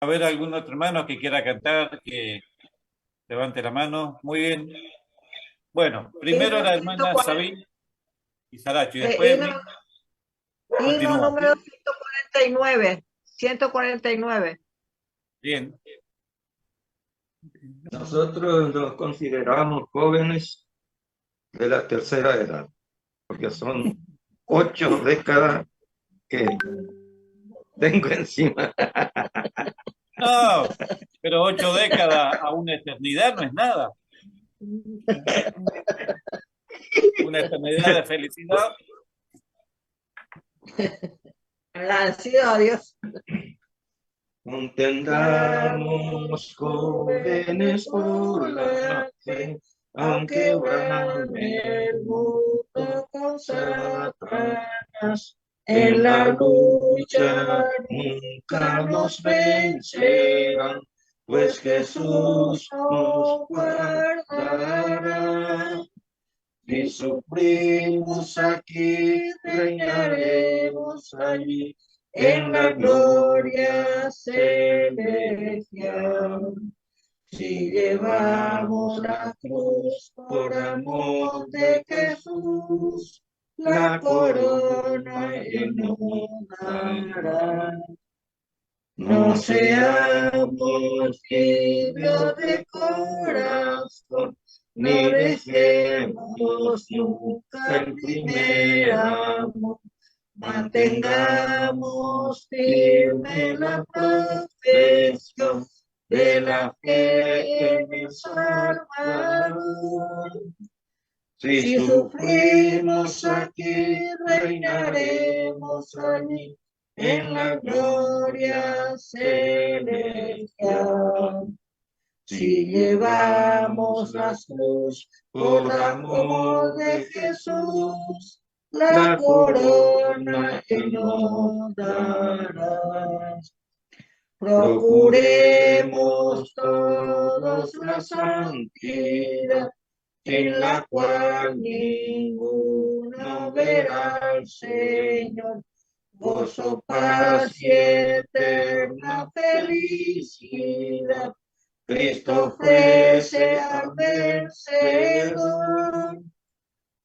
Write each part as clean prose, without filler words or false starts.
A ver, algún otro hermano que quiera cantar, que levante la mano. Muy bien. Bueno, primero Himno la hermana 140, Sabine y Saracho, y después himno, himno continúo. número 149, 149. Bien. Nosotros nos consideramos jóvenes de la tercera edad, porque son 8 décadas que tengo encima. No, pero 8 décadas a una eternidad no es nada. Una eternidad de felicidad. Agradecido a Dios. Contendamos jóvenes por la fe, aunque brame el mundo con Satanás. En la lucha nunca nos vencerán, pues Jesús nos guardará. Si sufrimos aquí, reinaremos allí en la gloria celestial. Si llevamos la cruz por amor de Jesús, la corona Él nos dará. No seamos tibios de corazón, ni dejemos nunca el primer amor. Mantengamos firme la profesión de la fe en el Salvador. Si sufrimos aquí, reinaremos allí en la gloria celestial. Si llevamos la cruz por amor de Jesús, la corona Él nos dará. Procuremos todos la santidad, en la cual ninguno verá al Señor. Gozo, paz y eterna felicidad. Cristo ofrece al vencedor.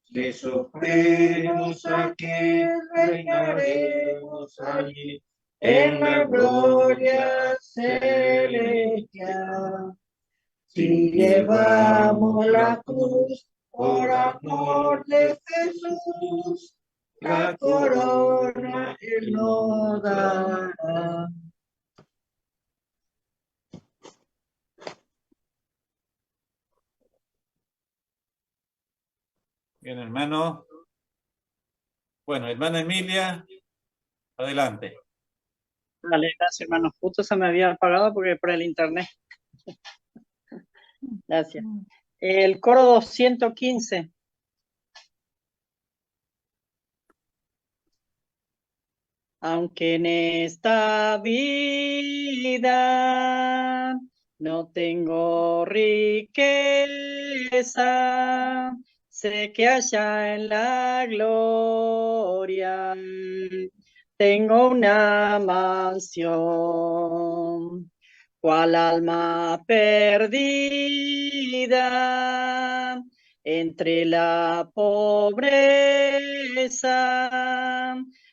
Si sufrimos aquí, reinaremos allí en la gloria celestial. Si llevamos la cruz por amor de Jesús, la corona Él nos dará. Bien, hermano. Bueno, hermana Emilia, adelante. Vale, gracias, hermano. Justo se me había apagado porque por el internet. Gracias. El coro 215. Aunque en esta vida no tengo riqueza, sé que allá en la gloria tengo una mansión, cual alma perdida entre la pobreza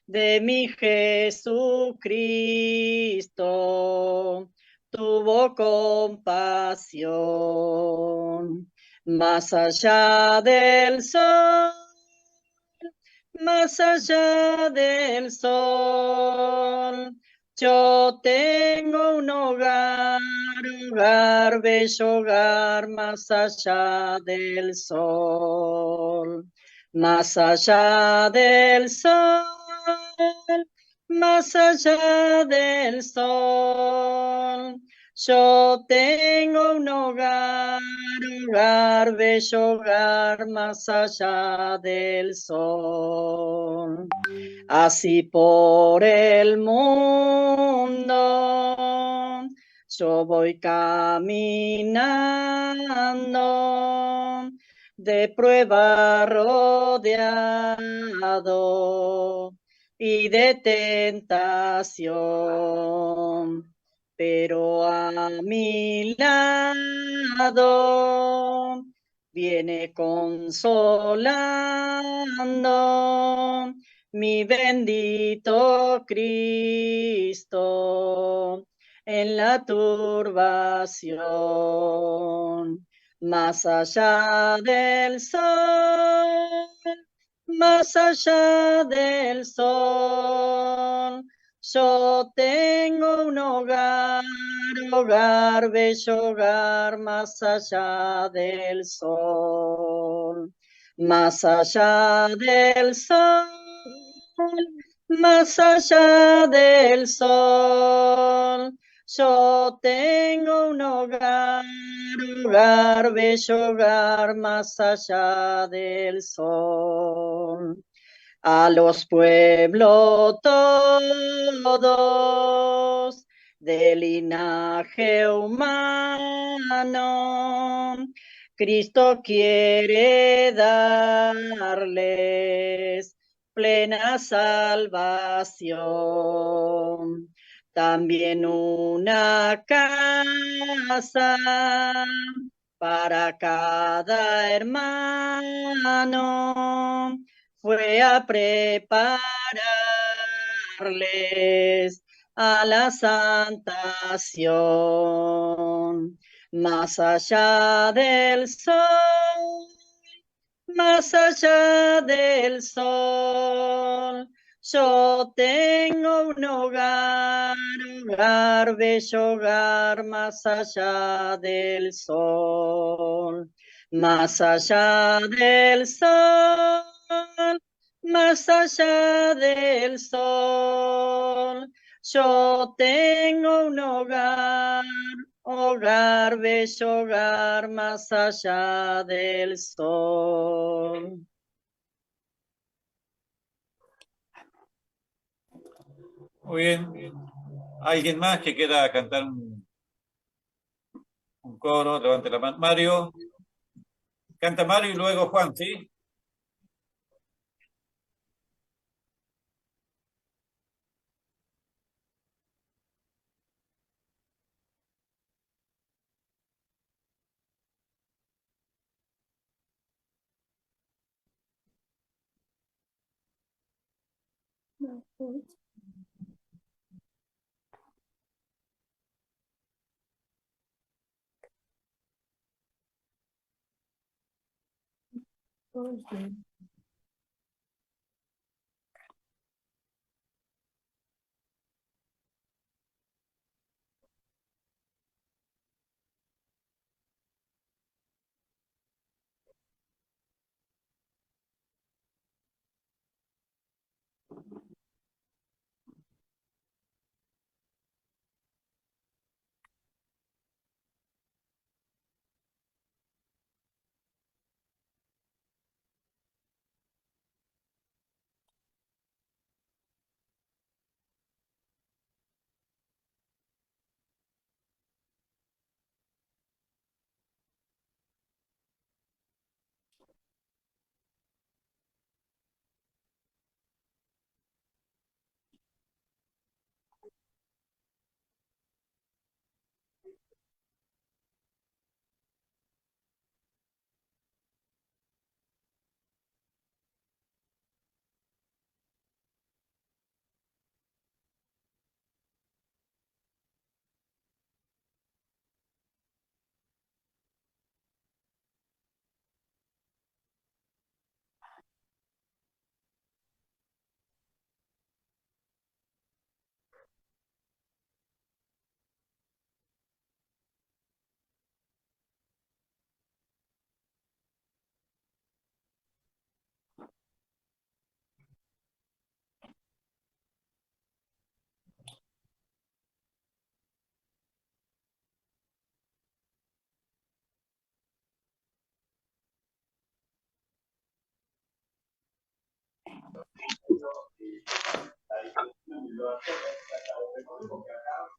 de mi Jesucristo, tuvo compasión. Más allá del sol, más allá del sol, yo tengo un hogar, hogar, bello hogar, más allá del sol, más allá del sol, más allá del sol. Yo tengo un hogar, hogar, bello hogar, más allá del sol. Así por el mundo yo voy caminando, de prueba rodeado y de tentación, pero a mi lado viene consolando mi bendito Cristo en la turbación. Más allá del sol, más allá del sol, yo tengo un hogar, hogar, bello hogar, más allá del sol. Más allá del sol, más allá del sol, yo tengo un hogar, hogar, bello hogar, más allá del sol. A los pueblos todos de linaje humano, Cristo quiere darles plena salvación. También una casa para cada hermano fue a prepararles a la santación. Más allá del sol, más allá del sol, yo tengo un hogar, hogar, bello hogar, más allá del sol. Más allá del sol, más allá del sol, yo tengo un hogar, hogar, bello hogar, más allá del sol. Muy bien. ¿Alguien más que quiera cantar un coro? Levante la mano. Mario, canta Mario y luego Juan, ¿sí?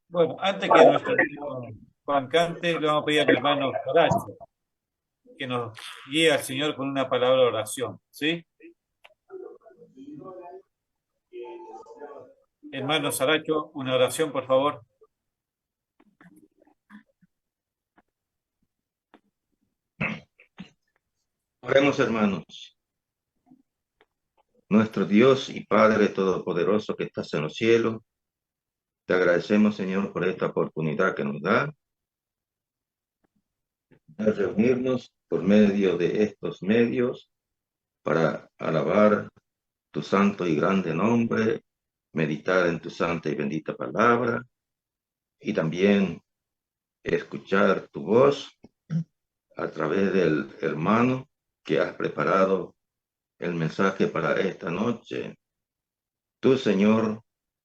Bueno, antes que nuestro hermano Juan cante, le vamos a pedir al hermano Horacio que nos guíe al Señor con una palabra de oración, ¿sí? Hermano Saracho, una oración, por favor. Oremos, hermanos. Nuestro Dios y Padre Todopoderoso que estás en los cielos, te agradecemos, Señor, por esta oportunidad que nos da de reunirnos por medio de estos medios para alabar tu santo y grande nombre, meditar en tu santa y bendita palabra y también escuchar tu voz a través del hermano que has preparado el mensaje para esta noche. Tú, Señor,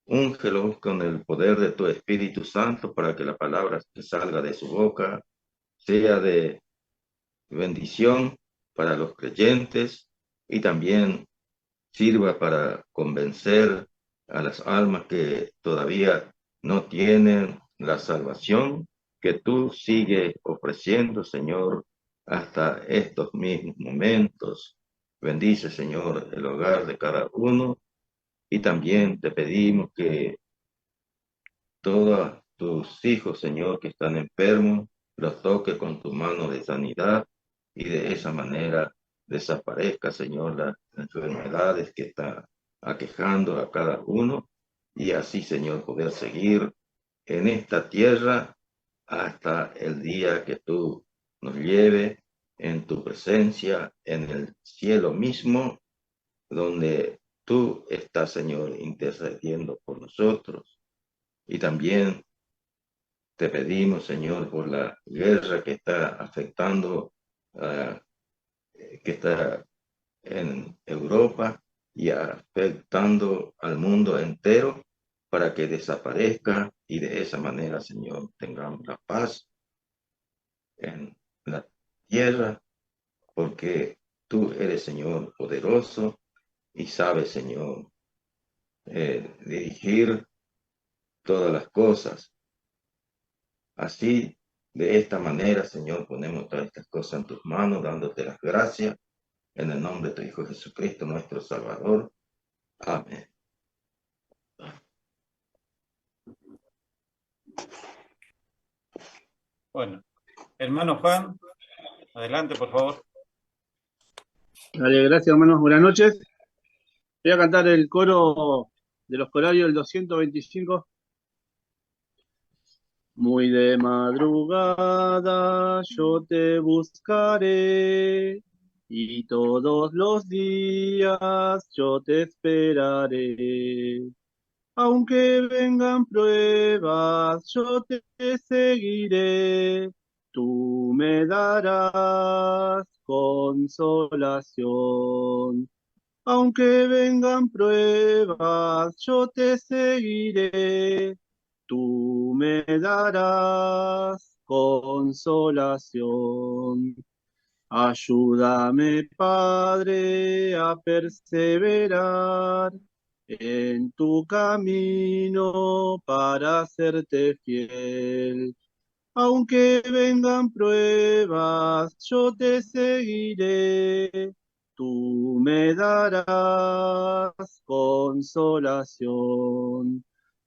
úngelo con el poder de tu Espíritu Santo para que la palabra que salga de su boca sea de bendición para los creyentes y también sirva para convencer a las almas que todavía no tienen la salvación que tú sigues ofreciendo, Señor, hasta estos mismos momentos. Bendice, Señor, el hogar de cada uno y también te pedimos que todos tus hijos, Señor, que están enfermos, los toques con tu mano de sanidad y de esa manera desaparezca, Señor, las enfermedades que están aquejando a cada uno y así, Señor, poder seguir en esta tierra hasta el día que tú nos lleve en tu presencia, en el cielo mismo, donde tú estás, Señor, intercediendo por nosotros. Y también te pedimos, Señor, por la guerra que está afectando, que está en Europa y afectando al mundo entero, para que desaparezca y de esa manera, Señor, tengamos la paz en la tierra, porque tú eres, Señor, poderoso y sabes, Señor, dirigir todas las cosas. Así, de esta manera, Señor, ponemos todas estas cosas en tus manos, dándote las gracias, en el nombre de tu Hijo Jesucristo, nuestro Salvador. Amén. Bueno, hermano Juan, adelante, por favor. Dale, gracias, hermanos. Buenas noches. Voy a cantar el coro de los corarios del 225. Muy de madrugada yo te buscaré y todos los días yo te esperaré. Aunque vengan pruebas, yo te seguiré. Tú me darás consolación. Aunque vengan pruebas, yo te seguiré. Tú me darás consolación. Ayúdame, Padre, a perseverar en tu camino para serte fiel. Aunque vengan pruebas, yo te seguiré. Tú me darás consolación.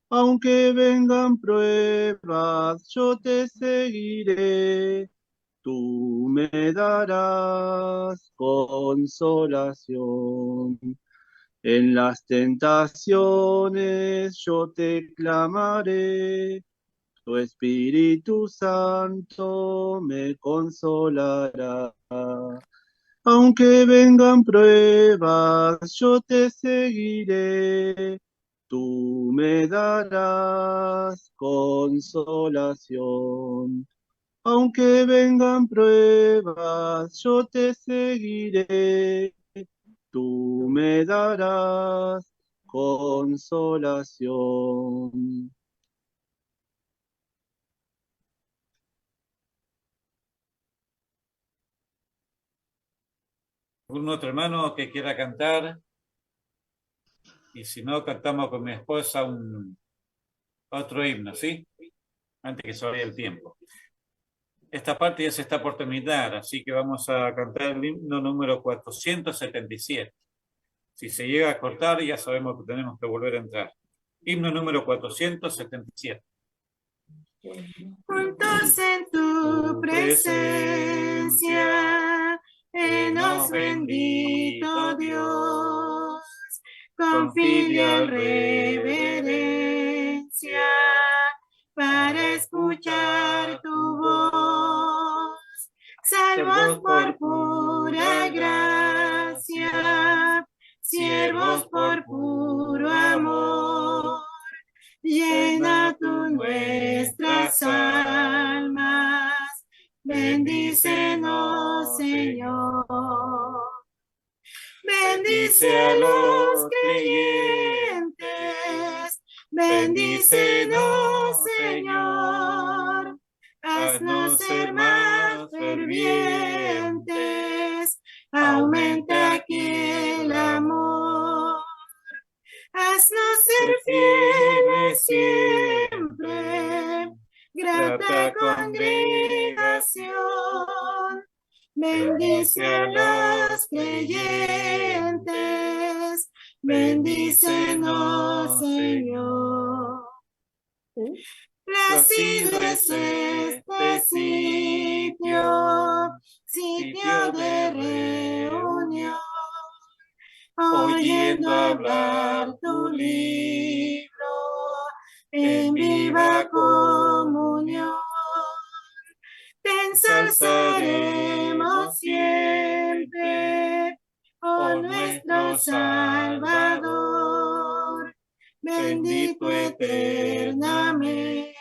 Aunque vengan pruebas, yo te seguiré. Tú me darás consolación. En las tentaciones yo te clamaré. Tu Espíritu Santo me consolará. Aunque vengan pruebas, yo te seguiré. Tú me darás consolación. Aunque vengan pruebas, yo te seguiré. Tú me darás consolación. ¿Algún otro hermano que quiera cantar? Y si no, cantamos con mi esposa otro himno, ¿sí? Antes que se vaya el tiempo. Esta parte ya se está por terminar, así que vamos a cantar el himno número 477. Si se llega a cortar, ya sabemos que tenemos que volver a entrar. Himno número 477. Juntos en tu presencia, en Dios bendito Dios, con filial reverencia, para escuchar tu voz, salvos por pura gracia, siervos por puro amor, llena tú nuestras almas, bendícenos, Señor. Bendice a los creyentes, bendícenos, Señor. Haznos ser más fervientes, aumenta aquí el amor. Haznos ser fieles siempre, grata congregación. Bendice a los creyentes, bendícenos, Señor. Placido es este sitio, sitio de reunión, oyendo hablar tu libro en viva comunión. Te ensalzaremos siempre, oh nuestro Salvador, bendito eternamente,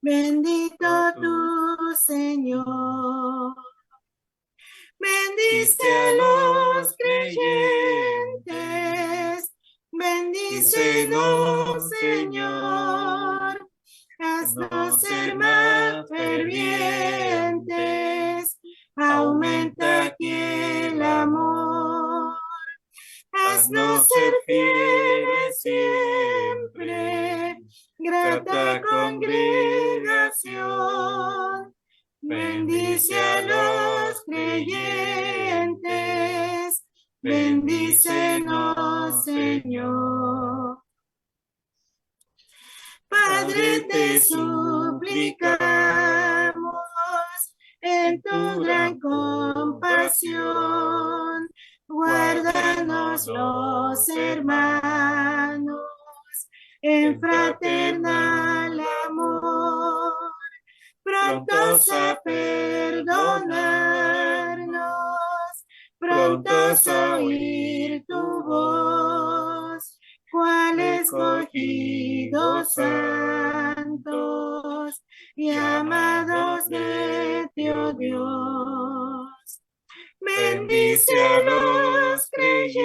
bendito tu Señor. Bendice a los creyentes, bendícenos, Señor. Haznos ser más fervientes, aumenta aquí el amor. Haznos ser fieles siempre, grata congregación. Bendice a los creyentes, bendícenos, Señor. Padre, te suplicamos en tu gran compasión, guárdanos los hermanos en fraternal amor, prontos a perdonarnos, prontos a oír tu voz, cual escogidos santos y amados de ti, oh Dios. Bendice a los creyentes,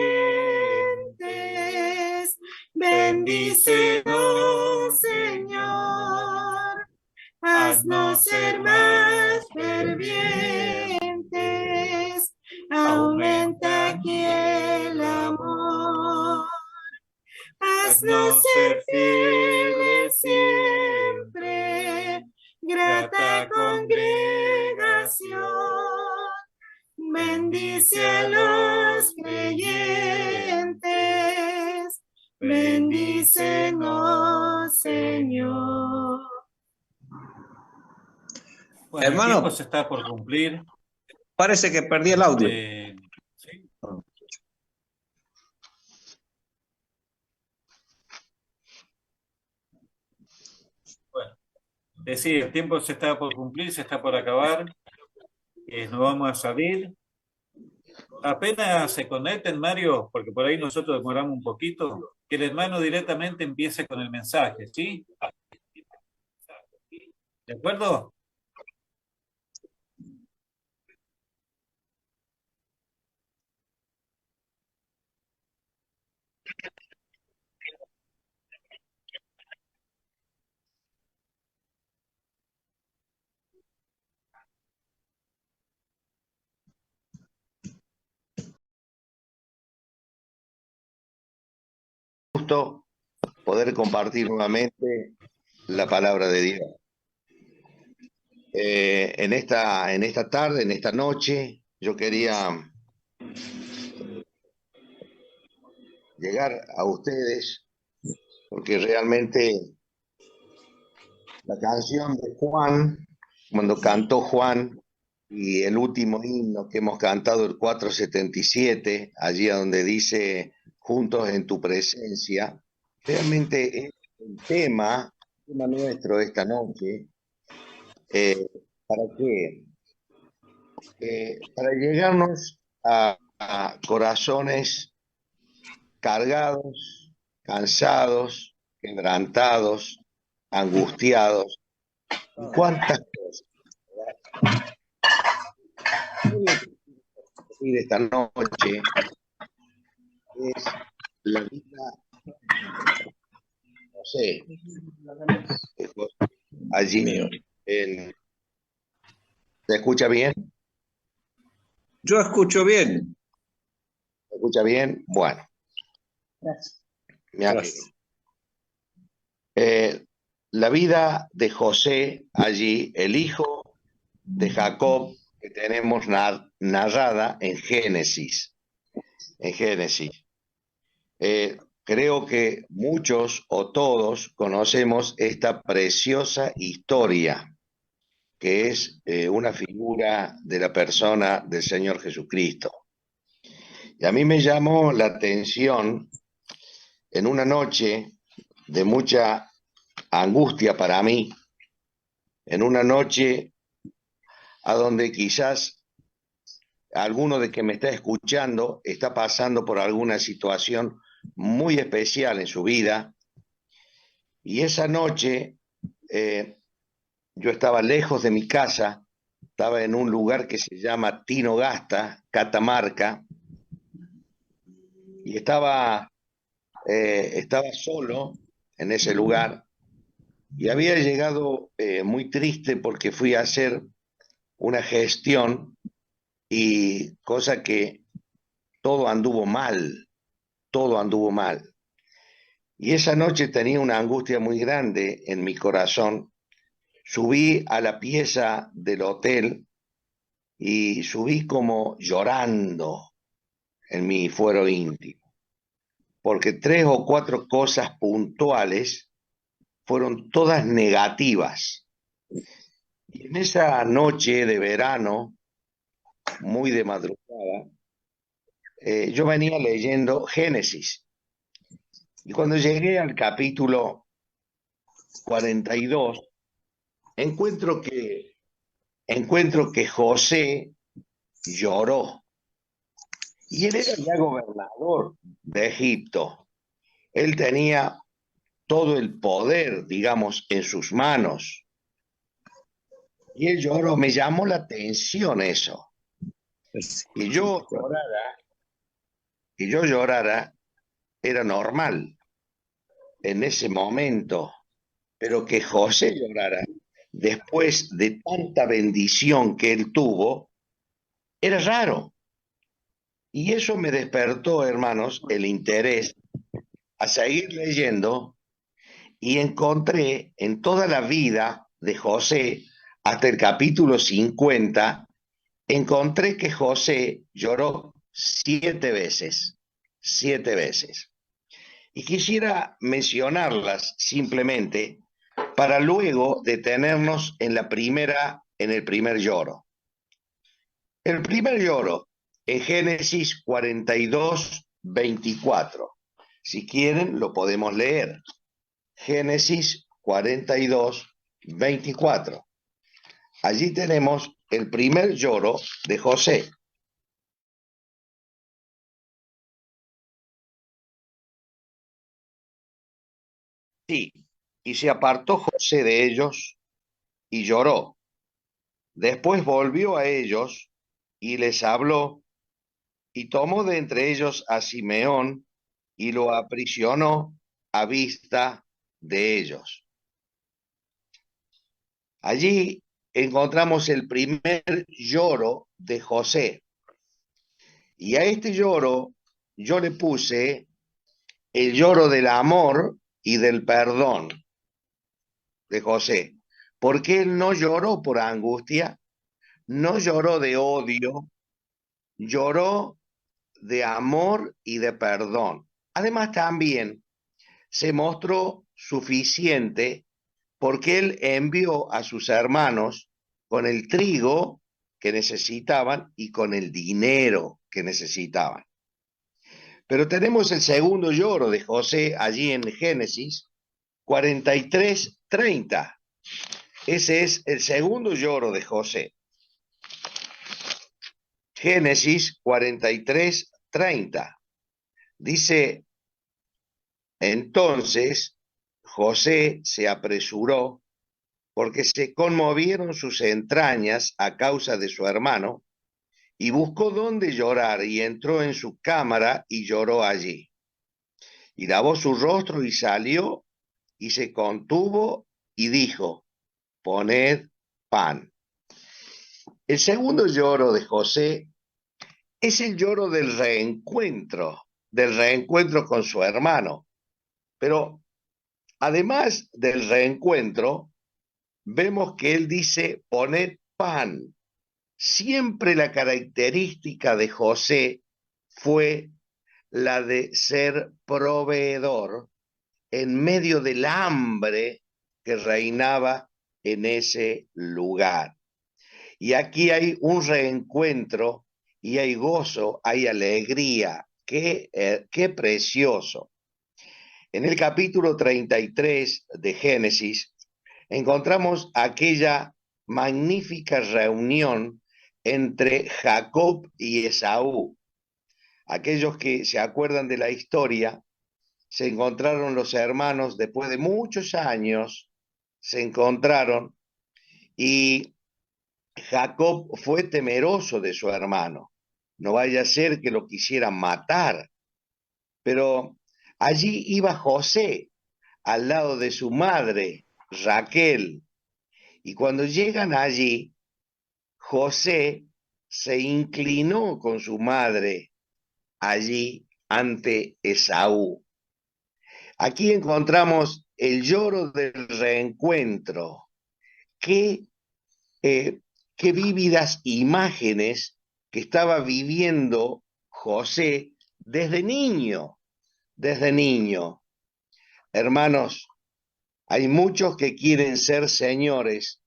bendícenos, Señor. Haznos ser más fervientes, aumenta aquí el amor. Haznos ser fieles siempre, grata congregación. Bendice a los creyentes, bendícenos, Señor. Bueno, Hermano, el tiempo se está por cumplir. parece que perdí el audio. ¿Sí? Bueno, decir, el tiempo se está por cumplir, se está por acabar. Nos vamos a salir. Apenas se conecten, Mario, porque por ahí nosotros demoramos un poquito, que el hermano directamente empiece con el mensaje, ¿sí? ¿De acuerdo? Gusto poder compartir nuevamente la palabra de Dios. En esta tarde, en esta noche, yo quería llegar a ustedes porque realmente la canción de Juan, cuando cantó Juan, y el último himno que hemos cantado, el 477, allí donde dice juntos en tu presencia, realmente es el tema nuestro esta noche. ¿Para qué? Para llegarnos a corazones cargados, cansados, quebrantados, angustiados, y cuántas cosas. Y de esta noche es la vida, no sé, allí ¿se escucha bien? Yo escucho bien. ¿Se escucha bien? Bueno. Gracias. Me alegro. Gracias. La vida de José allí, el hijo de Jacob, que tenemos narrada en Génesis. En Génesis. Creo que muchos o todos conocemos esta preciosa historia, que es una figura de la persona del Señor Jesucristo. Y a mí me llamó la atención en una noche de mucha angustia para mí, en una noche a donde quizás alguno de que me está escuchando está pasando por alguna situación muy especial en su vida, y esa noche yo estaba lejos de mi casa, estaba en un lugar que se llama Tinogasta, Catamarca, y estaba solo en ese lugar, y había llegado muy triste porque fui a hacer una gestión, y cosa que todo anduvo mal, todo anduvo mal. Y esa noche tenía una angustia muy grande en mi corazón. Subí a la pieza del hotel y subí como llorando en mi fuero íntimo, porque 3 o 4 cosas puntuales fueron todas negativas. Y en esa noche de verano, muy de madrugada, yo venía leyendo Génesis. Y cuando llegué al capítulo 42, encuentro que José lloró. Y él era ya gobernador de Egipto. Él tenía todo el poder, digamos, en sus manos. Y él lloró, me llamó la atención eso. Que yo llorara era normal en ese momento, pero que José llorara después de tanta bendición que él tuvo, era raro. Y eso me despertó, hermanos, el interés a seguir leyendo, y encontré en toda la vida de José, hasta el capítulo 50, encontré que José lloró 7 veces, 7 veces. Y quisiera mencionarlas simplemente para luego detenernos en el primer lloro. El primer lloro en Génesis 42, 24. Si quieren, lo podemos leer. Génesis 42, 24. Allí tenemos el primer lloro de José. Sí, y se apartó José de ellos y lloró. Después volvió a ellos y les habló, y tomó de entre ellos a Simeón y lo aprisionó a vista de ellos. Allí encontramos el primer lloro de José. Y a este lloro yo le puse el lloro del amor y del perdón de José, porque él no lloró por angustia, no lloró de odio, lloró de amor y de perdón. Además, también se mostró suficiente porque él envió a sus hermanos con el trigo que necesitaban y con el dinero que necesitaban. Pero tenemos el segundo lloro de José allí en Génesis 43:30. Ese es el segundo lloro de José. Génesis 43:30. Dice, entonces José se apresuró porque se conmovieron sus entrañas a causa de su hermano, y buscó dónde llorar, y entró en su cámara y lloró allí. Y lavó su rostro y salió, y se contuvo y dijo, poned pan. El segundo lloro de José es el lloro del reencuentro con su hermano. Pero además del reencuentro, vemos que él dice, poned pan. Siempre la característica de José fue la de ser proveedor en medio del hambre que reinaba en ese lugar. Y aquí hay un reencuentro y hay gozo, hay alegría. Qué precioso. En el capítulo 33 de Génesis encontramos aquella magnífica reunión entre Jacob y Esaú. Aquellos que se acuerdan de la historia, se encontraron los hermanos después de muchos años, se encontraron y Jacob fue temeroso de su hermano. No vaya a ser que lo quisieran matar. Pero allí iba José al lado de su madre, Raquel. Y cuando llegan allí, José se inclinó con su madre allí ante Esaú. Aquí encontramos el lloro del reencuentro. Qué vívidas imágenes que estaba viviendo José desde niño. Hermanos, hay muchos que quieren ser señores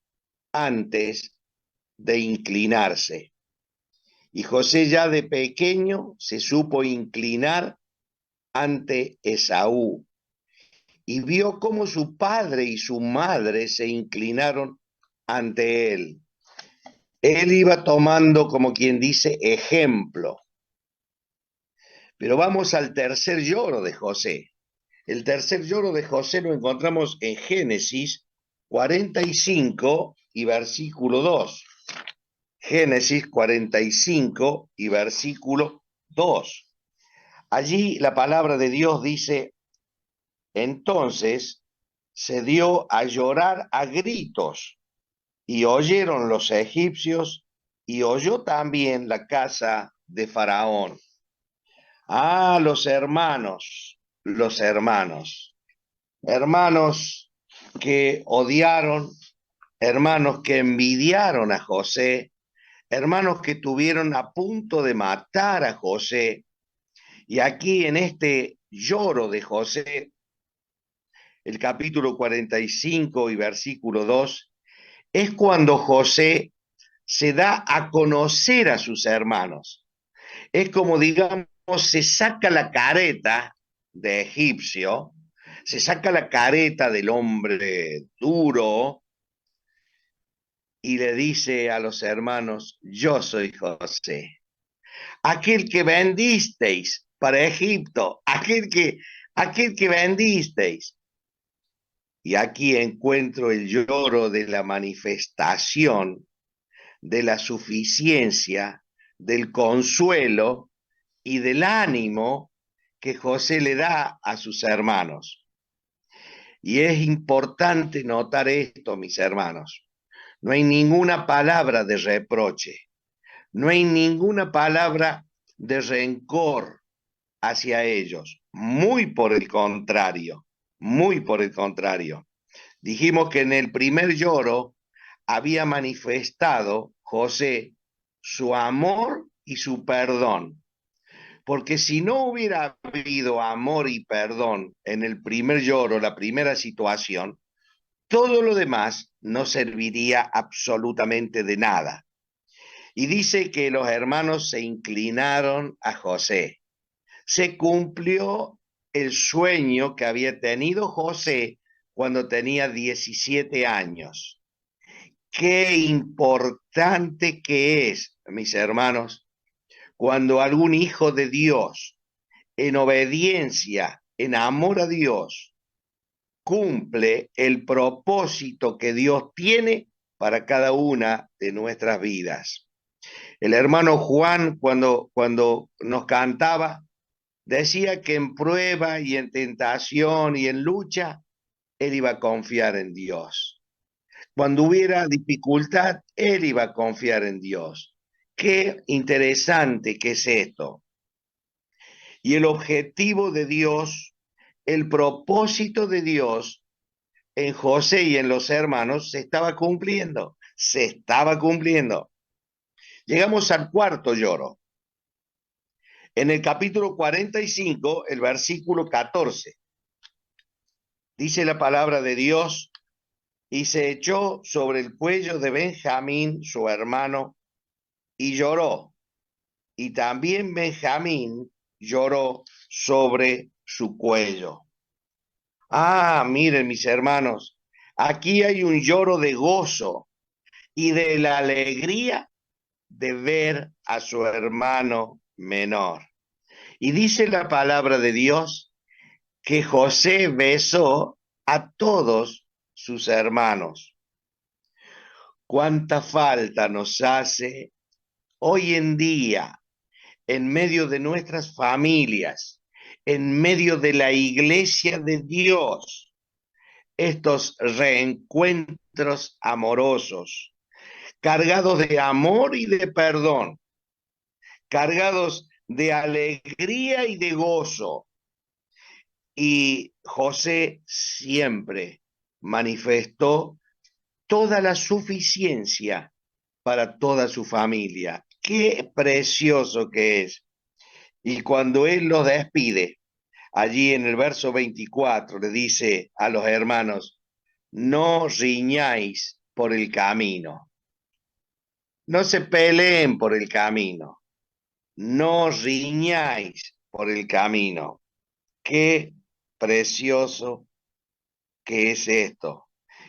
antes de inclinarse. Y José ya de pequeño se supo inclinar ante Esaú y vio cómo su padre y su madre se inclinaron ante él. Él iba tomando, como quien dice, ejemplo. Pero vamos al tercer lloro de José. El tercer lloro de José lo encontramos en Génesis 45 y versículo 2. Génesis 45 y versículo 2. Allí la palabra de Dios dice, entonces se dio a llorar a gritos, y oyeron los egipcios, y oyó también la casa de Faraón. Ah, los hermanos que odiaron, hermanos que envidiaron a José, hermanos que tuvieron a punto de matar a José. Y aquí en este lloro de José, el capítulo 45 y versículo 2, es cuando José se da a conocer a sus hermanos. Es como, digamos, se saca la careta de egipcio, se saca la careta del hombre duro y le dice a los hermanos, yo soy José, aquel que vendisteis para Egipto, aquel que vendisteis. Y aquí encuentro el lloro de la manifestación, de la suficiencia, del consuelo y del ánimo que José le da a sus hermanos. Y es importante notar esto, mis hermanos. No hay ninguna palabra de reproche, no hay ninguna palabra de rencor hacia ellos. Muy por el contrario, muy por el contrario. Dijimos que en el primer lloro había manifestado José su amor y su perdón. Porque si no hubiera habido amor y perdón en el primer lloro, la primera situación, todo lo demás no serviría absolutamente de nada. Y dice que los hermanos se inclinaron a José. Se cumplió el sueño que había tenido José cuando tenía 17 años. Qué importante que es, mis hermanos, cuando algún hijo de Dios, en obediencia, en amor a Dios, cumple el propósito que Dios tiene para cada una de nuestras vidas. El hermano Juan, cuando nos cantaba, decía que en prueba y en tentación y en lucha, él iba a confiar en Dios. Cuando hubiera dificultad, él iba a confiar en Dios. Qué interesante que es esto. Y el objetivo de Dios, el propósito de Dios en José y en los hermanos se estaba cumpliendo. Se estaba cumpliendo. Llegamos al cuarto lloro. En el capítulo 45, el versículo 14, dice la palabra de Dios: y se echó sobre el cuello de Benjamín, su hermano, y lloró. Y también Benjamín lloró sobre su cuello. Ah, miren, mis hermanos, aquí hay un lloro de gozo y de la alegría de ver a su hermano menor. Y dice la palabra de Dios que José besó a todos sus hermanos. ¿Cuánta falta nos hace hoy en día, en medio de nuestras familias, en medio de la iglesia de Dios, estos reencuentros amorosos, cargados de amor y de perdón, cargados de alegría y de gozo? Y José siempre manifestó toda la suficiencia para toda su familia. Qué precioso que es. Y cuando él los despide, allí en el verso 24 le dice a los hermanos: no riñáis por el camino, no se peleen por el camino, no riñáis por el camino. Qué precioso que es esto.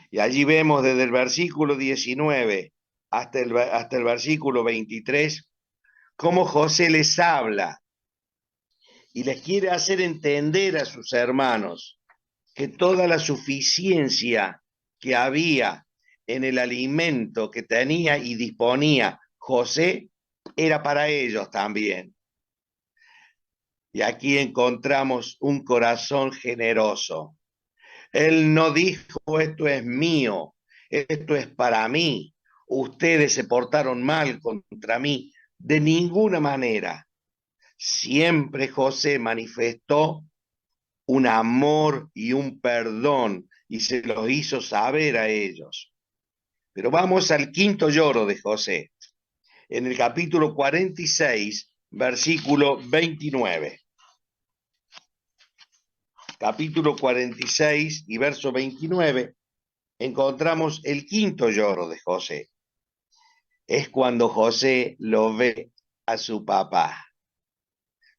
Y allí vemos desde el versículo 19 hasta el versículo 23 cómo José les habla y les quiere hacer entender a sus hermanos que toda la suficiencia que había en el alimento que tenía y disponía José era para ellos también. Y aquí encontramos un corazón generoso. Él no dijo: esto es mío, esto es para mí, ustedes se portaron mal contra mí. De ninguna manera. Siempre José manifestó un amor y un perdón y se los hizo saber a ellos. Pero vamos al quinto lloro de José, en el capítulo 46, versículo 29. Capítulo 46 y verso 29, encontramos el quinto lloro de José. Es cuando José lo ve a su papá.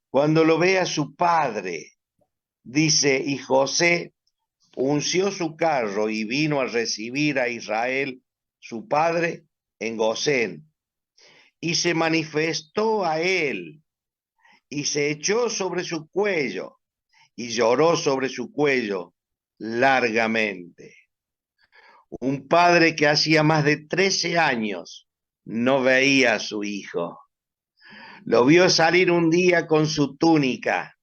Cuando lo ve a su padre, dice: y José unció su carro y vino a recibir a Israel, su padre, en Gosén. Y se manifestó a él, y se echó sobre su cuello, y lloró sobre su cuello largamente. Un padre que hacía más de 13 años no veía a su hijo. Lo vio salir un día con su túnica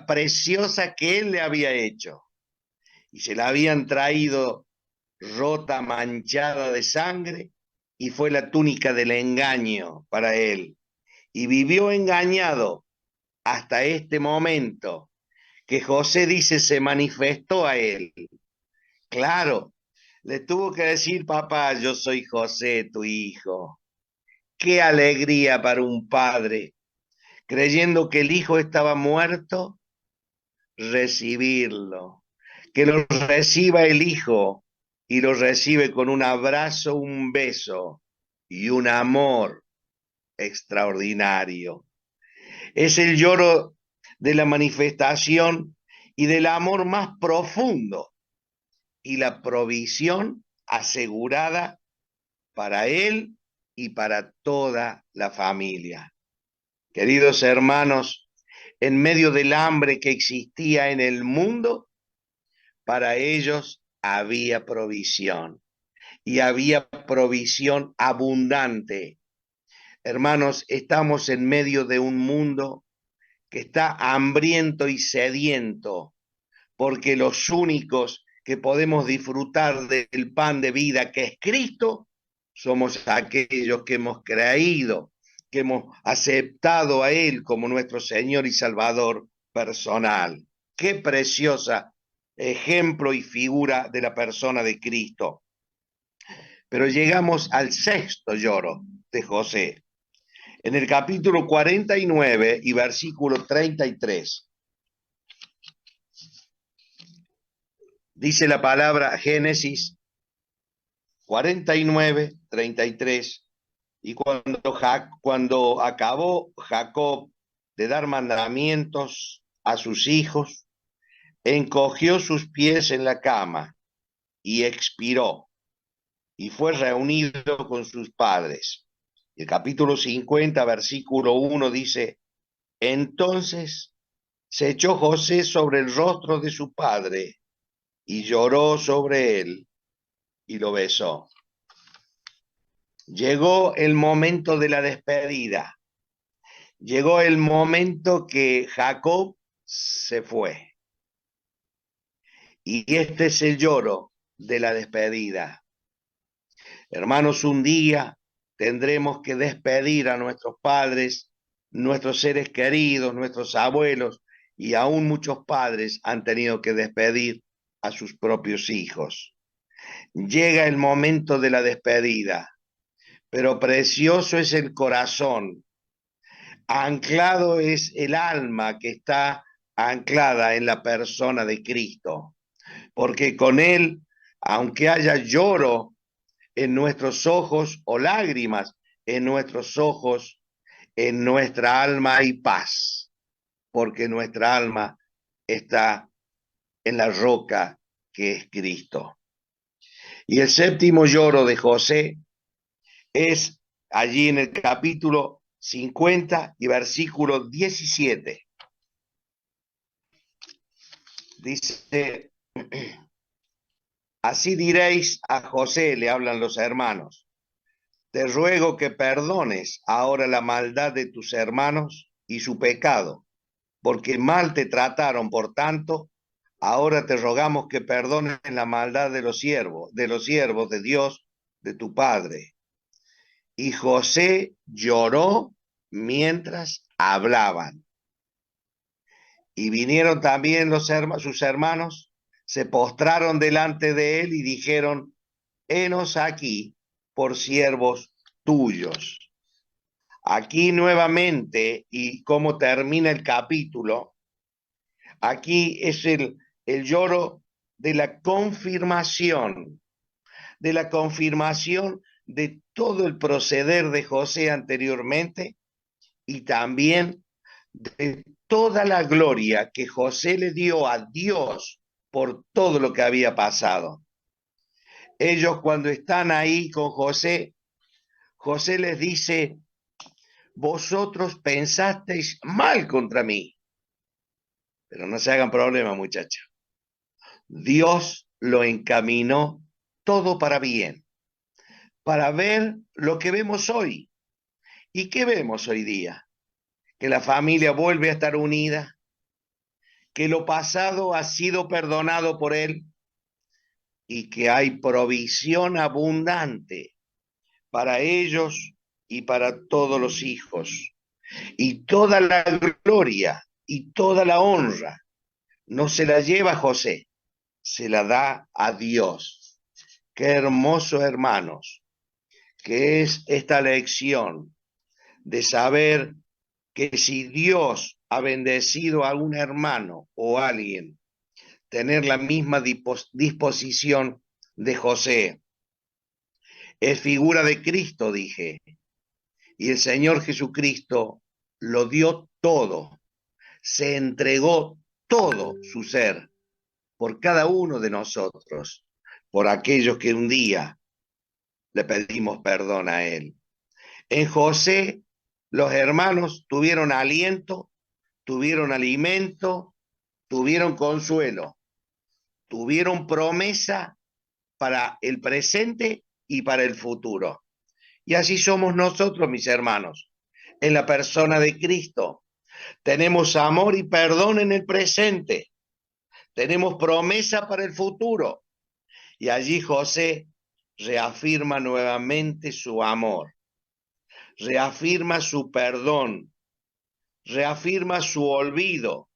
preciosa que él le había hecho. Y se la habían traído rota, manchada de sangre, y fue la túnica del engaño para él. Y vivió engañado hasta este momento que José dice se manifestó a él. Claro, le tuvo que decir: papá, yo soy José, tu hijo. Qué alegría para un padre, creyendo que el hijo estaba muerto, recibirlo. Que lo reciba el hijo y lo recibe con un abrazo, un beso y un amor extraordinario. Es el lloro de la manifestación y del amor más profundo y la provisión asegurada para él y para toda la familia. Queridos hermanos, en medio del hambre que existía en el mundo, para ellos había provisión y había provisión abundante. Hermanos, estamos en medio de un mundo que está hambriento y sediento, porque los únicos que podemos disfrutar del pan de vida que es Cristo, somos aquellos que hemos creído, que hemos aceptado a Él como nuestro Señor y Salvador personal. Qué preciosa ejemplo y figura de la persona de Cristo. Pero llegamos al sexto lloro de José. En el capítulo 49 y versículo 33. Dice la palabra Génesis 49, 33. Y cuando acabó Jacob de dar mandamientos a sus hijos, encogió sus pies en la cama y expiró, y fue reunido con sus padres. El capítulo 50, versículo 1 dice: entonces se echó José sobre el rostro de su padre y lloró sobre él y lo besó. Llegó el momento de la despedida. Llegó el momento que Jacob se fue. Y este es el lloro de la despedida. Hermanos, un día tendremos que despedir a nuestros padres, nuestros seres queridos, nuestros abuelos, y aún muchos padres han tenido que despedir a sus propios hijos. Llega el momento de la despedida, pero precioso es el corazón, anclado es el alma que está anclada en la persona de Cristo, porque con Él, aunque haya lloro en nuestros ojos o lágrimas en nuestros ojos, en nuestra alma hay paz, porque nuestra alma está en la roca que es Cristo. Y el séptimo lloro de José es allí en el capítulo 50 y versículo 17. Dice: así diréis a José, le hablan los hermanos, te ruego que perdones ahora la maldad de tus hermanos y su pecado, porque mal te trataron, por tanto, ahora te rogamos que perdones la maldad de los siervos de Dios, de tu padre. Y José lloró mientras hablaban. Y vinieron también sus hermanos, se postraron delante de él y dijeron: henos aquí por siervos tuyos. Aquí nuevamente, y cómo termina el capítulo, aquí es el lloro de la confirmación de todo el proceder de José anteriormente, y también de toda la gloria que José le dio a Dios por todo lo que había pasado. Ellos, cuando están ahí con José, José les dice: vosotros pensasteis mal contra mí, pero no se hagan problema, muchachos. Dios lo encaminó todo para bien, para ver lo que vemos hoy. ¿Y qué vemos hoy día? Que la familia vuelve a estar unida, que lo pasado ha sido perdonado por él y que hay provisión abundante para ellos y para todos los hijos. Y toda la gloria y toda la honra no se la lleva José, se la da a Dios. Qué hermoso, hermanos, que es esta lección de saber que si Dios ha bendecido a un hermano o a alguien, tener la misma disposición de José. Es figura de Cristo, dije. Y el Señor Jesucristo lo dio todo. Se entregó todo su ser por cada uno de nosotros, por aquellos que un día le pedimos perdón a Él. En José, los hermanos tuvieron aliento, tuvieron alimento, tuvieron consuelo, tuvieron promesa para el presente y para el futuro. Y así somos nosotros, mis hermanos, en la persona de Cristo. Tenemos amor y perdón en el presente, tenemos promesa para el futuro. Y allí José reafirma nuevamente su amor, reafirma su perdón, reafirma su olvido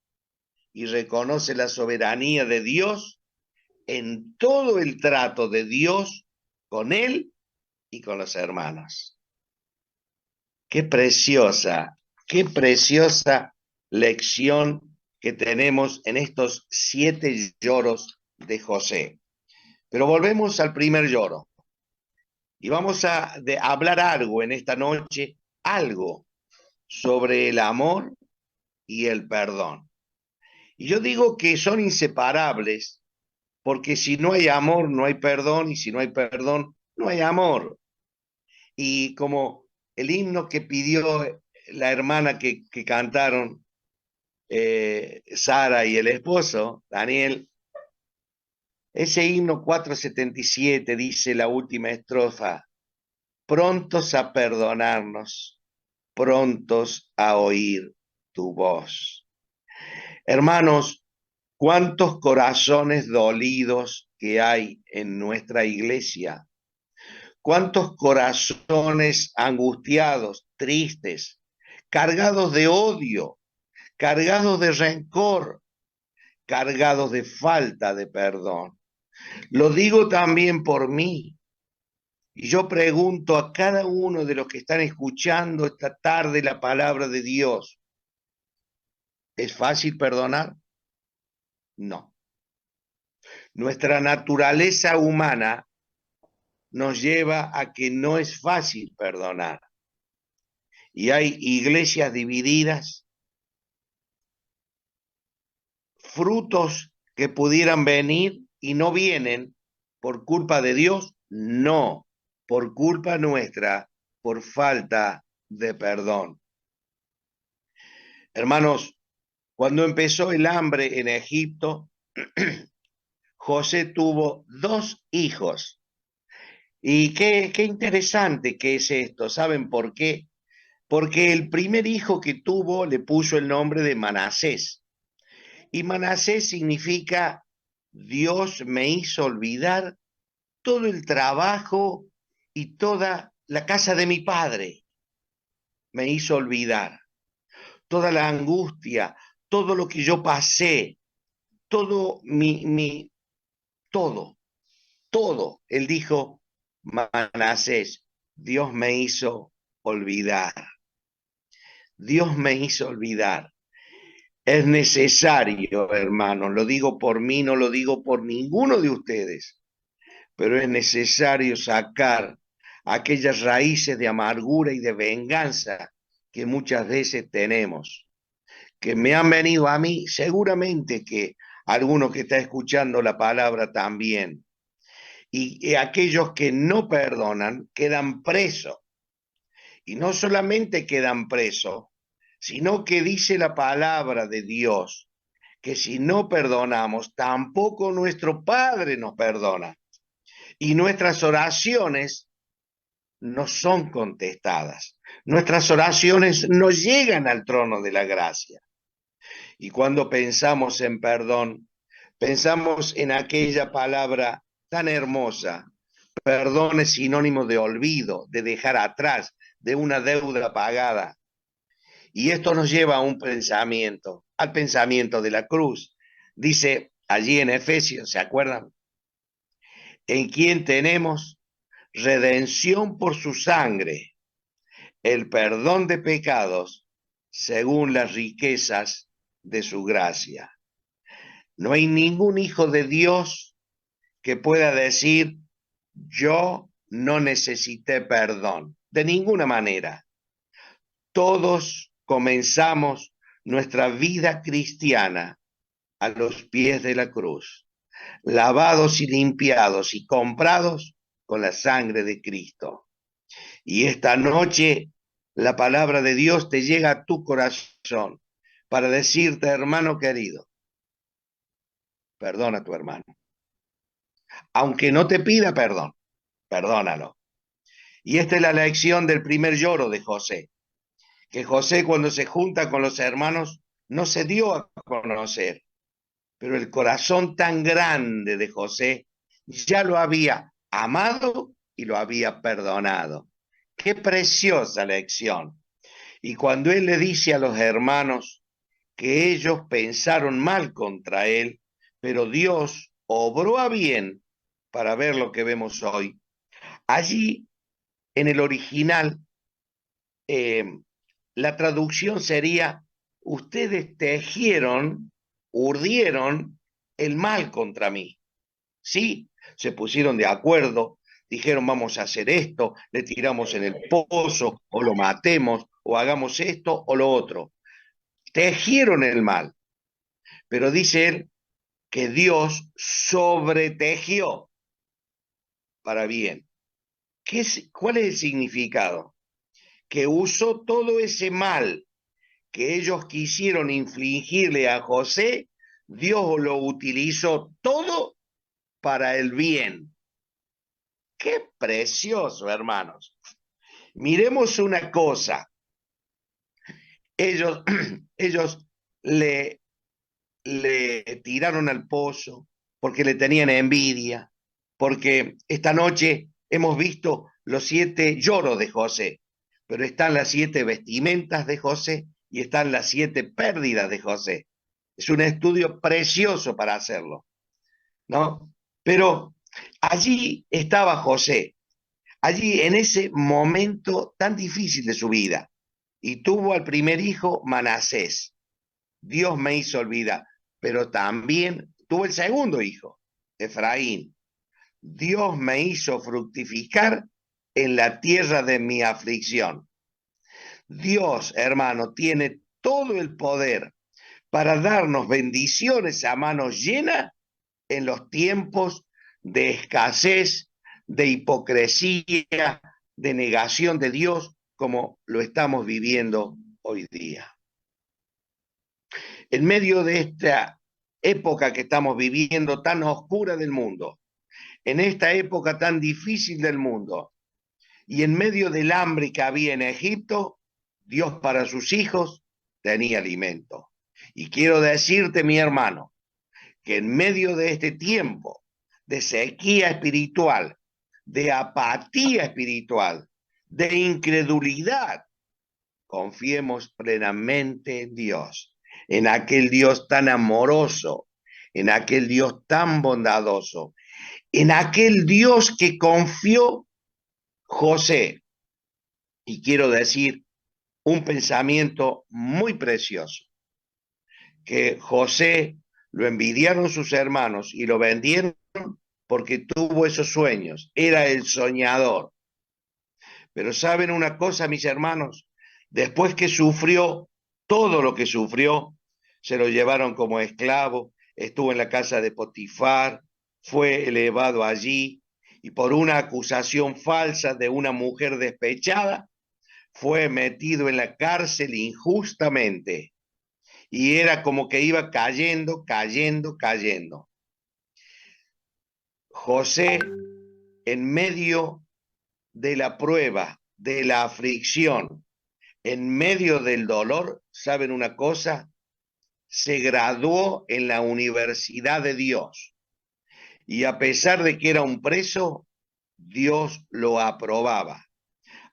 y reconoce la soberanía de Dios en todo el trato de Dios con él y con los hermanos. Qué preciosa lección que tenemos en estos 7 lloros de José. Pero volvemos al primer lloro. Y vamos a hablar algo en esta noche, algo sobre el amor y el perdón. Y yo digo que son inseparables, porque si no hay amor, no hay perdón, y si no hay perdón, no hay amor. Y como el himno que pidió la hermana que cantaron, Sara y el esposo, Daniel, ese himno 477 dice la última estrofa: prontos a perdonarnos, prontos a oír tu voz. Hermanos, cuántos corazones dolidos que hay en nuestra iglesia, cuántos corazones angustiados, tristes, cargados de odio, cargados de rencor, cargados de falta de perdón. Lo digo también por mí. Y yo pregunto a cada uno de los que están escuchando esta tarde la palabra de Dios: ¿es fácil perdonar? No. Nuestra naturaleza humana nos lleva a que no es fácil perdonar. Y hay iglesias divididas, frutos que pudieran venir y no vienen por culpa de Dios, no, por culpa nuestra, por falta de perdón. Hermanos, cuando empezó el hambre en Egipto, José tuvo 2 hijos. Y qué interesante que es esto. ¿Saben por qué? Porque el primer hijo que tuvo le puso el nombre de Manasés. Y Manasés significa Dios me hizo olvidar todo el trabajo y toda la casa de mi padre. Me hizo olvidar toda la angustia, todo lo que yo pasé, todo todo. Él dijo, Manasés, Dios me hizo olvidar. Dios me hizo olvidar. Es necesario, hermanos, lo digo por mí, no lo digo por ninguno de ustedes, pero es necesario sacar aquellas raíces de amargura y de venganza que muchas veces tenemos, que me han venido a mí, seguramente que alguno que está escuchando la palabra también. Y aquellos que no perdonan quedan presos. Y no solamente quedan presos, sino que dice la palabra de Dios que si no perdonamos, tampoco nuestro Padre nos perdona. Y nuestras oraciones no son contestadas. Nuestras oraciones no llegan al trono de la gracia. Y cuando pensamos en perdón, pensamos en aquella palabra tan hermosa. Perdón es sinónimo de olvido, de dejar atrás, de una deuda pagada. Y esto nos lleva a un pensamiento, al pensamiento de la cruz. Dice allí en Efesios, ¿se acuerdan? En quien tenemos redención por su sangre, el perdón de pecados según las riquezas de su gracia. No hay ningún hijo de Dios que pueda decir, yo no necesité perdón, de ninguna manera. Todos comenzamos nuestra vida cristiana a los pies de la cruz, lavados y limpiados y comprados con la sangre de Cristo. Y esta noche la palabra de Dios te llega a tu corazón para decirte, hermano querido, perdona a tu hermano. Aunque no te pida perdón, perdónalo. Y esta es la lección del primer lloro de José, que José cuando se junta con los hermanos no se dio a conocer, pero el corazón tan grande de José ya lo había amado y lo había perdonado. Qué preciosa lección. Y cuando él le dice a los hermanos que ellos pensaron mal contra él, pero Dios obró a bien para ver lo que vemos hoy. Allí, en el original, la traducción sería, ustedes tejieron, urdieron el mal contra mí. Sí, se pusieron de acuerdo, dijeron vamos a hacer esto, le tiramos en el pozo, o lo matemos, o hagamos esto o lo otro. Tejieron el mal, pero dice él que Dios sobretejió para bien. ¿Cuál es el significado? Que usó todo ese mal que ellos quisieron infligirle a José, Dios lo utilizó todo para el bien. Qué precioso, hermanos. Miremos una cosa. Ellos le tiraron al pozo porque le tenían envidia, porque esta noche hemos visto los 7 lloros de José, pero están las 7 vestimentas de José y están las 7 pérdidas de José. Es un estudio precioso para hacerlo, ¿no? Pero allí estaba José, allí en ese momento tan difícil de su vida, y tuvo al primer hijo Manasés. Dios me hizo olvidar, pero también tuvo el segundo hijo, Efraín. Dios me hizo fructificar en la tierra de mi aflicción. Dios, hermano, tiene todo el poder para darnos bendiciones a manos llenas en los tiempos de escasez, de hipocresía, de negación de Dios, como lo estamos viviendo hoy día. En medio de esta época que estamos viviendo tan oscura del mundo, en esta época tan difícil del mundo, y en medio del hambre que había en Egipto, Dios para sus hijos tenía alimento. Y quiero decirte, mi hermano, que en medio de este tiempo de sequía espiritual, de apatía espiritual, de incredulidad, confiemos plenamente en Dios, en aquel Dios tan amoroso, en aquel Dios tan bondadoso, en aquel Dios que confió José. Y quiero decir un pensamiento muy precioso, que José lo envidiaron sus hermanos y lo vendieron porque tuvo esos sueños, era el soñador. Pero ¿saben una cosa, mis hermanos? Después que sufrió todo lo que sufrió, se lo llevaron como esclavo, estuvo en la casa de Potifar, fue elevado allí y por una acusación falsa de una mujer despechada, fue metido en la cárcel injustamente. Y era como que iba cayendo. José, en medio de la prueba, de la aflicción, en medio del dolor, ¿saben una cosa? Se graduó en la Universidad de Dios. Y a pesar de que era un preso, Dios lo aprobaba.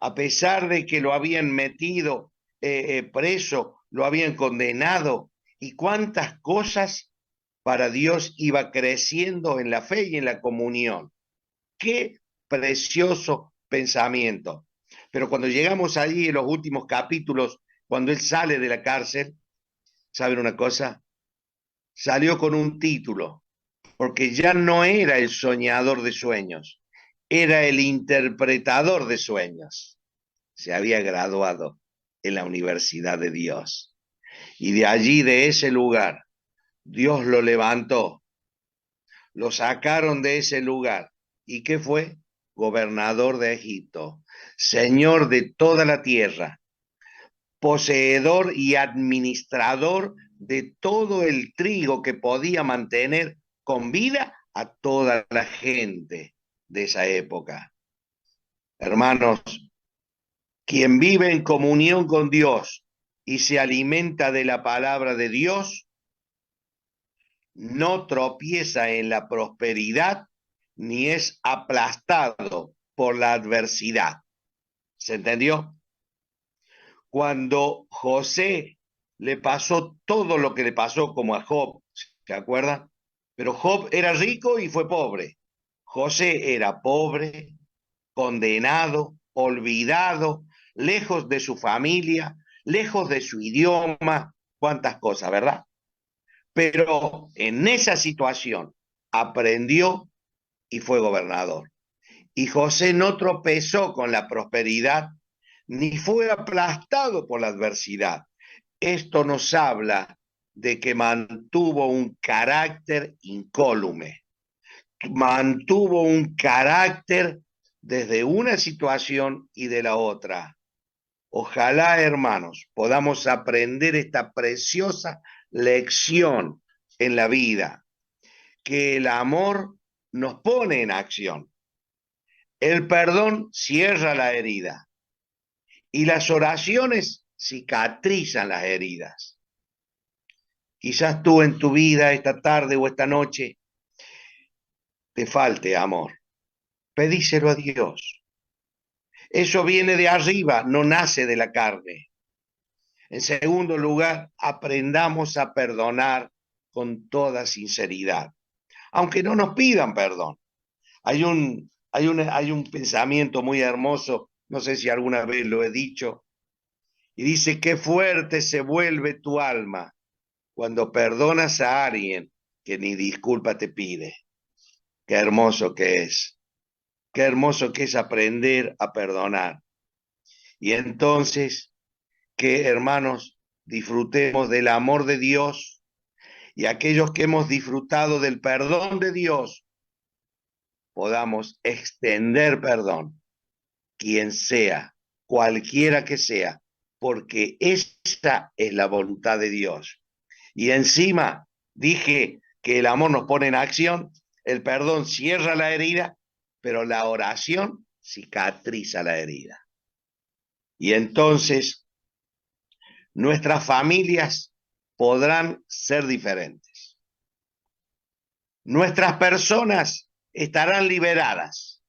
A pesar de que lo habían metido preso, lo habían condenado, y cuántas cosas para Dios iba creciendo en la fe y en la comunión. Qué precioso pensamiento. Pero cuando llegamos allí en los últimos capítulos, cuando él sale de la cárcel, ¿saben una cosa? Salió con un título, porque ya no era el soñador de sueños, era el interpretador de sueños. Se había graduado en la Universidad de Dios. Y de allí, de ese lugar, Dios lo levantó. Lo sacaron de ese lugar. ¿Y qué fue? Gobernador de Egipto, señor de toda la tierra, poseedor y administrador de todo el trigo que podía mantener con vida a toda la gente de esa época. Hermanos, quien vive en comunión con Dios y se alimenta de la palabra de Dios, no tropieza en la prosperidad ni es aplastado por la adversidad. ¿Se entendió? Cuando José le pasó todo lo que le pasó, como a Job, ¿se acuerdan? Pero Job era rico y fue pobre. José era pobre, condenado, olvidado, lejos de su familia, lejos de su idioma, cuántas cosas, ¿verdad? Pero en esa situación aprendió y fue gobernador. Y José no tropezó con la prosperidad ni fue aplastado por la adversidad. Esto nos habla de que mantuvo un carácter incólume, mantuvo un carácter desde una situación y de la otra. Ojalá, hermanos, podamos aprender esta preciosa lección en la vida, que el amor nos pone en acción. El perdón cierra la herida y las oraciones cicatrizan las heridas. Quizás tú en tu vida esta tarde o esta noche te falte amor. Pedíselo a Dios. Eso viene de arriba, no nace de la carne. En segundo lugar, aprendamos a perdonar con toda sinceridad, aunque no nos pidan perdón. Hay un pensamiento muy hermoso, no sé si alguna vez lo he dicho, y dice: qué fuerte se vuelve tu alma cuando perdonas a alguien que ni disculpa te pide. Qué hermoso que es. Qué hermoso que es aprender a perdonar. Y entonces, que hermanos, disfrutemos del amor de Dios, y aquellos que hemos disfrutado del perdón de Dios, podamos extender perdón, quien sea, cualquiera que sea, porque esta es la voluntad de Dios. Y encima dije que el amor nos pone en acción, el perdón cierra la herida, pero la oración cicatriza la herida. Y entonces nuestras familias podrán ser diferentes. Nuestras personas estarán liberadas.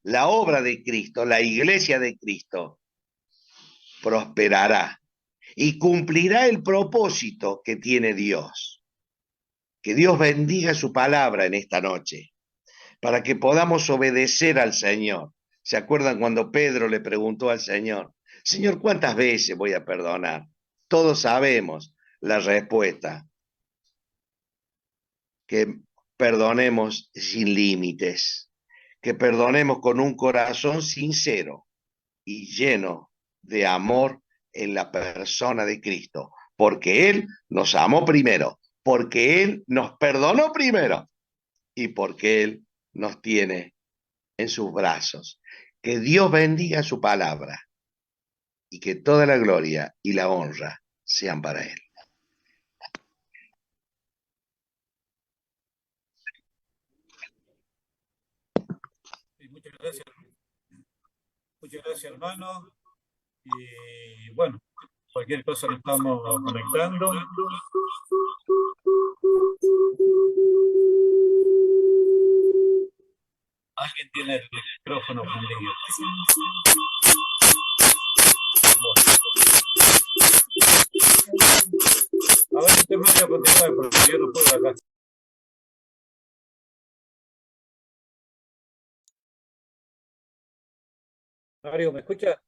La obra de Cristo, la iglesia de Cristo, prosperará y cumplirá el propósito que tiene Dios. Que Dios bendiga su palabra en esta noche, para que podamos obedecer al Señor. ¿Se acuerdan cuando Pedro le preguntó al Señor: Señor, ¿cuántas veces voy a perdonar? Todos sabemos la respuesta. Que perdonemos sin límites, que perdonemos con un corazón sincero y lleno de amor en la persona de Cristo, porque Él nos amó primero, porque Él nos perdonó primero y porque Él nos tiene en sus brazos. Que Dios bendiga su palabra y que toda la gloria y la honra sean para Él. Muchas gracias, hermano. Y bueno, cualquier cosa nos estamos conectando. Alguien tiene el micrófono prendido. A ver, usted me va a continuar porque yo no puedo acá. Mario, ¿me escucha?